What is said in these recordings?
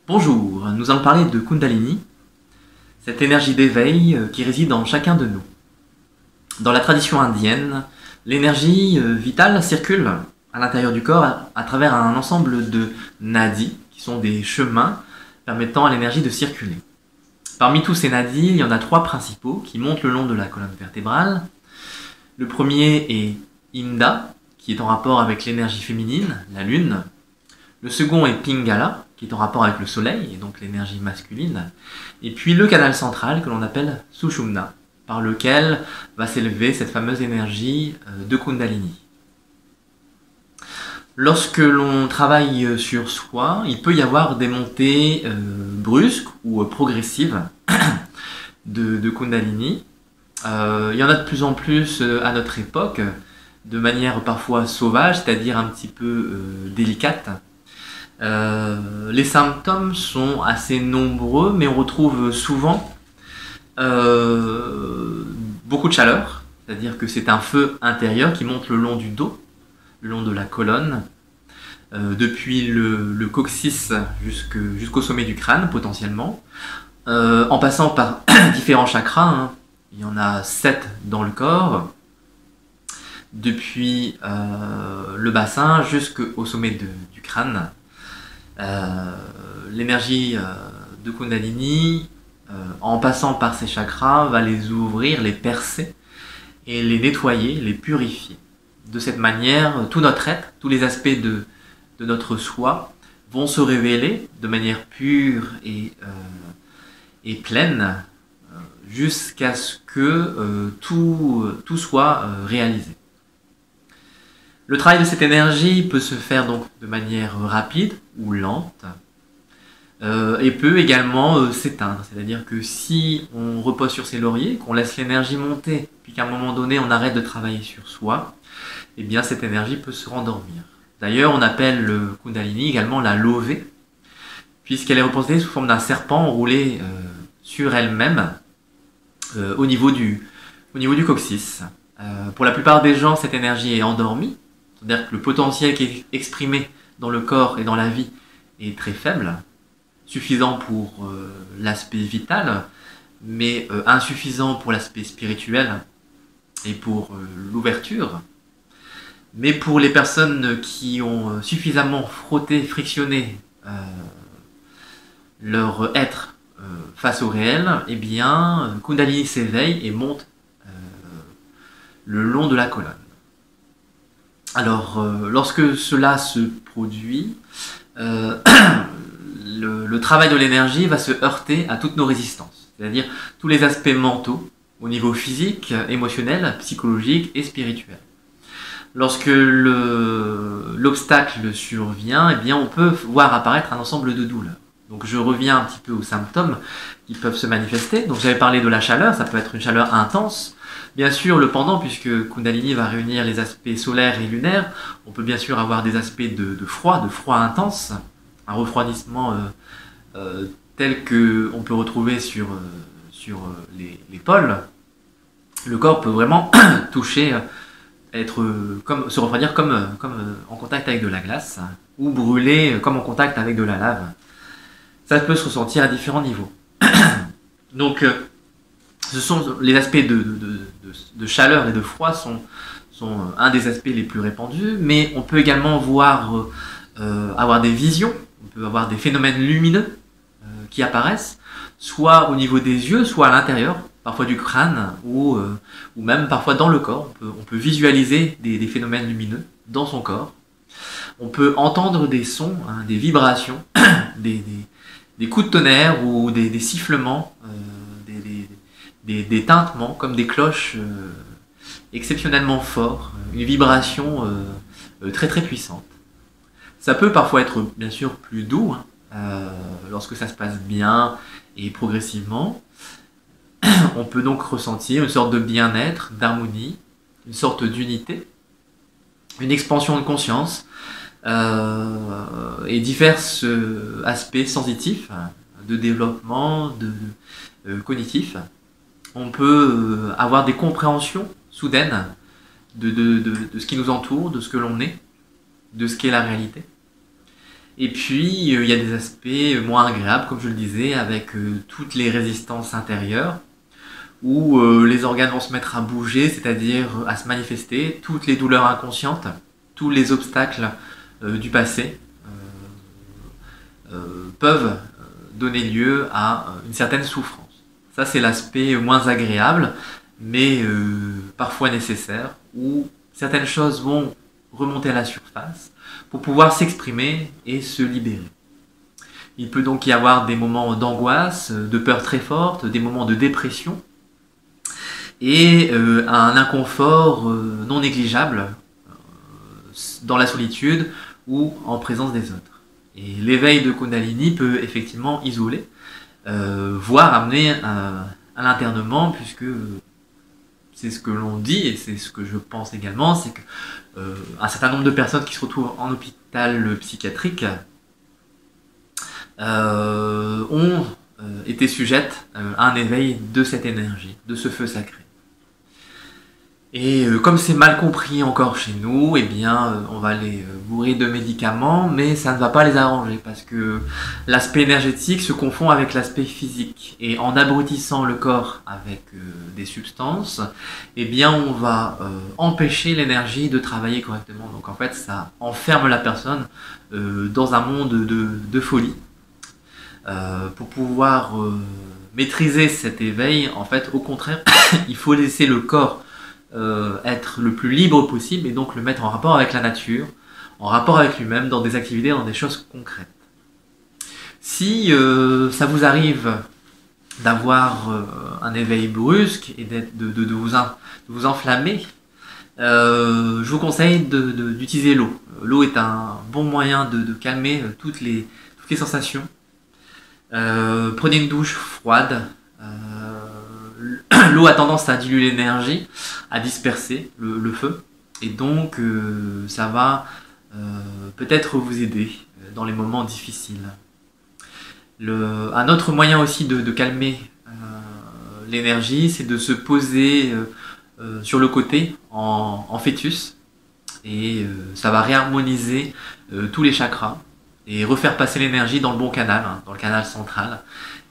Bonjour, nous allons parler de Kundalini, cette énergie d'éveil qui réside en chacun de nous. Dans la tradition indienne, l'énergie vitale circule à l'intérieur du corps à travers un ensemble de nadis, qui sont des chemins permettant à l'énergie de circuler. Parmi tous ces nadis, il y en a trois principaux qui montent le long de la colonne vertébrale. Le premier est Inda, qui est en rapport avec l'énergie féminine, la lune. Le second est Pingala, qui est en rapport avec le soleil, et donc l'énergie masculine. Et puis le canal central, que l'on appelle Sushumna, par lequel va s'élever cette fameuse énergie de Kundalini. Lorsque l'on travaille sur soi, il peut y avoir des montées brusques ou progressives de Kundalini. Il y en a de plus en plus à notre époque, de manière parfois sauvage, c'est-à-dire un petit peu délicate. Les symptômes sont assez nombreux, mais on retrouve souvent beaucoup de chaleur, c'est-à-dire que c'est un feu intérieur qui monte le long du dos, le long de la colonne, depuis le coccyx jusqu'au sommet du crâne potentiellement, en passant par différents chakras, hein. Il y en a 7 dans le corps, depuis le bassin jusqu'au sommet du crâne. L'énergie de Kundalini, en passant par ces chakras, va les ouvrir, les percer et les nettoyer, les purifier. De cette manière, tout notre être, tous les aspects de notre soi vont se révéler de manière pure et pleine jusqu'à ce que tout soit réalisé. Le travail de cette énergie peut se faire donc de manière rapide ou lente et peut également s'éteindre. C'est-à-dire que si on repose sur ses lauriers, qu'on laisse l'énergie monter, puis qu'à un moment donné on arrête de travailler sur soi, eh bien cette énergie peut se rendormir. D'ailleurs on appelle le Kundalini également la lovée, puisqu'elle est représentée sous forme d'un serpent roulé sur elle-même au niveau du coccyx. Pour la plupart des gens, cette énergie est endormie. C'est-à-dire que le potentiel qui est exprimé dans le corps et dans la vie est très faible, suffisant pour l'aspect vital, mais insuffisant pour l'aspect spirituel et pour l'ouverture. Mais pour les personnes qui ont suffisamment frotté, frictionné leur être face au réel, eh bien, Kundalini s'éveille et monte le long de la colonne. Alors, lorsque cela se produit, le travail de l'énergie va se heurter à toutes nos résistances, c'est-à-dire tous les aspects mentaux, au niveau physique, émotionnel, psychologique et spirituel. Lorsque l'obstacle survient, eh bien, on peut voir apparaître un ensemble de douleurs. Donc je reviens un petit peu aux symptômes qui peuvent se manifester. Donc j'avais parlé de la chaleur, ça peut être une chaleur intense. Bien sûr, le pendant, puisque Kundalini va réunir les aspects solaires et lunaires, on peut bien sûr avoir des aspects de froid intense, un refroidissement tel qu'on peut retrouver sur les pôles. Le corps peut vraiment toucher, se refroidir comme en contact avec de la glace, ou brûler comme en contact avec de la lave. Ça peut se ressentir à différents niveaux. Donc, ce sont les aspects de chaleur et de froid sont un des aspects les plus répandus, mais on peut également avoir des visions, on peut avoir des phénomènes lumineux qui apparaissent, soit au niveau des yeux, soit à l'intérieur, parfois du crâne, ou même parfois dans le corps. On peut visualiser des phénomènes lumineux dans son corps. On peut entendre des sons, hein, des vibrations, des coups de tonnerre ou des sifflements, des tintements comme des cloches exceptionnellement forts, une vibration très très puissante. Ça peut parfois être bien sûr plus doux lorsque ça se passe bien et progressivement. On peut donc ressentir une sorte de bien-être, d'harmonie, une sorte d'unité, une expansion de conscience et divers aspects sensitifs de développement cognitif. On peut avoir des compréhensions soudaines de ce qui nous entoure, de ce que l'on est, de ce qu'est la réalité. Et puis, il y a des aspects moins agréables, comme je le disais, avec toutes les résistances intérieures, où les organes vont se mettre à bouger, c'est-à-dire à se manifester, toutes les douleurs inconscientes, tous les obstacles du passé peuvent donner lieu à une certaine souffrance. Ça, c'est l'aspect moins agréable, mais parfois nécessaire, où certaines choses vont remonter à la surface pour pouvoir s'exprimer et se libérer. Il peut donc y avoir des moments d'angoisse, de peur très forte, des moments de dépression, et un inconfort non négligeable dans la solitude ou en présence des autres. Et l'éveil de Kundalini peut effectivement isoler, voire amener à l'internement, puisque c'est ce que l'on dit, et c'est ce que je pense également, c'est que un certain nombre de personnes qui se retrouvent en hôpital psychiatrique ont été sujettes à un éveil de cette énergie, de ce feu sacré. Et comme c'est mal compris encore chez nous, eh bien, on va les bourrer de médicaments, mais ça ne va pas les arranger, parce que l'aspect énergétique se confond avec l'aspect physique. Et en abrutissant le corps avec des substances, eh bien, on va empêcher l'énergie de travailler correctement. Donc en fait, ça enferme la personne dans un monde de folie. Pour pouvoir maîtriser cet éveil, en fait, au contraire, il faut laisser le corps être le plus libre possible et donc le mettre en rapport avec la nature, en rapport avec lui-même, dans des activités, dans des choses concrètes. Si ça vous arrive d'avoir un éveil brusque et de vous enflammer, je vous conseille d'utiliser l'eau. L'eau est un bon moyen de calmer toutes les sensations. Prenez une douche froide. L'eau a tendance à diluer l'énergie, à disperser le feu, et donc ça va peut-être vous aider dans les moments difficiles. Un autre moyen aussi de calmer l'énergie, c'est de se poser sur le côté en fœtus, et ça va réharmoniser tous les chakras et refaire passer l'énergie dans le bon canal, dans le canal central,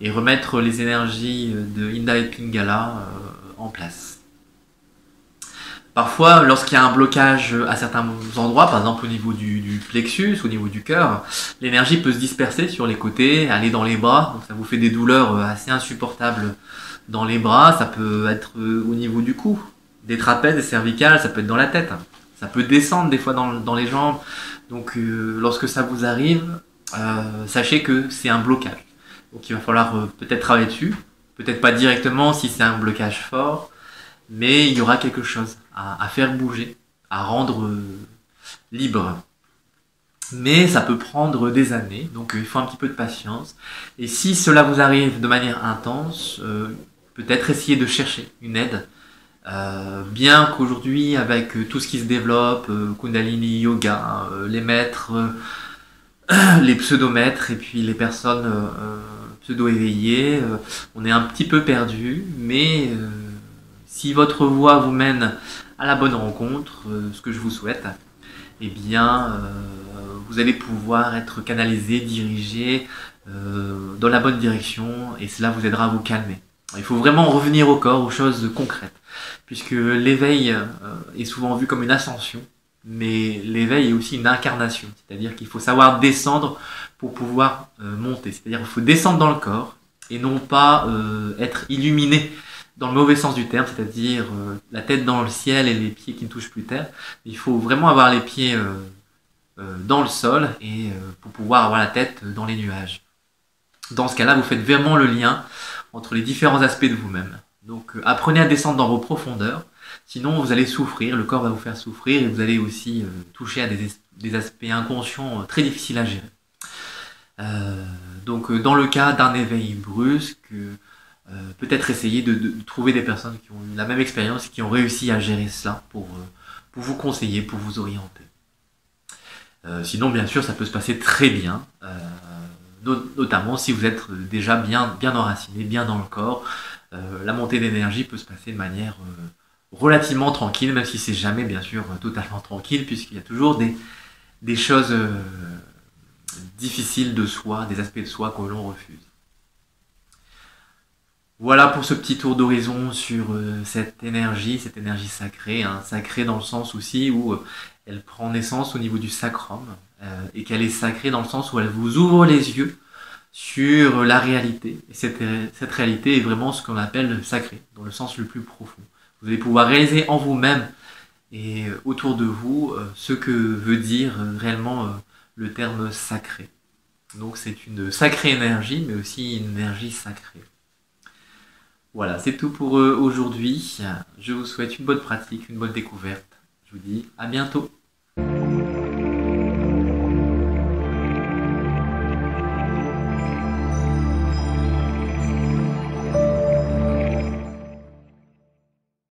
et remettre les énergies de Inda et Pingala en place. Parfois, lorsqu'il y a un blocage à certains endroits, par exemple au niveau du plexus, au niveau du cœur, l'énergie peut se disperser sur les côtés, aller dans les bras, donc ça vous fait des douleurs assez insupportables dans les bras. Ça peut être au niveau du cou, des trapèzes, des cervicales, ça peut être dans la tête, ça peut descendre des fois dans les jambes. Donc lorsque ça vous arrive, sachez que c'est un blocage. Donc il va falloir peut-être travailler dessus, peut-être pas directement si c'est un blocage fort, mais il y aura quelque chose à faire bouger, à rendre libre. Mais ça peut prendre des années, donc il faut un petit peu de patience. Et si cela vous arrive de manière intense, peut-être essayer de chercher une aide. Bien qu'aujourd'hui, avec tout ce qui se développe, Kundalini Yoga, les maîtres, les pseudomètres et puis les personnes pseudo-éveillées, on est un petit peu perdu, mais si votre voie vous mène à la bonne rencontre, ce que je vous souhaite, eh bien, vous allez pouvoir être canalisé, dirigé dans la bonne direction, et cela vous aidera à vous calmer. Il faut vraiment revenir au corps, aux choses concrètes, puisque l'éveil est souvent vu comme une ascension, mais l'éveil est aussi une incarnation, c'est-à-dire qu'il faut savoir descendre pour pouvoir monter, c'est-à-dire qu'il faut descendre dans le corps et non pas être illuminé dans le mauvais sens du terme, c'est-à-dire la tête dans le ciel et les pieds qui ne touchent plus terre. Il faut vraiment avoir les pieds dans le sol et pour pouvoir avoir la tête dans les nuages. Dans ce cas-là, vous faites vraiment le lien entre les différents aspects de vous-même. Donc apprenez à descendre dans vos profondeurs, sinon vous allez souffrir, le corps va vous faire souffrir et vous allez aussi toucher à des aspects inconscients très difficiles à gérer. Donc dans le cas d'un éveil brusque, peut-être essayer de trouver des personnes qui ont eu la même expérience, qui ont réussi à gérer cela pour vous conseiller, pour vous orienter. Sinon, bien sûr, ça peut se passer très bien, notamment si vous êtes déjà bien enraciné, bien dans le corps. La montée d'énergie peut se passer de manière relativement tranquille, même si c'est jamais, bien sûr, totalement tranquille, puisqu'il y a toujours des choses difficiles de soi, des aspects de soi que l'on refuse. Voilà pour ce petit tour d'horizon sur cette énergie sacrée, hein, sacrée dans le sens aussi où elle prend naissance au niveau du sacrum, et qu'elle est sacrée dans le sens où elle vous ouvre les yeux sur la réalité. Et cette réalité est vraiment ce qu'on appelle sacré, dans le sens le plus profond. Vous allez pouvoir réaliser en vous-même et autour de vous ce que veut dire réellement le terme sacré. Donc c'est une sacrée énergie, mais aussi une énergie sacrée. Voilà, c'est tout pour aujourd'hui. Je vous souhaite une bonne pratique, une bonne découverte. Je vous dis à bientôt.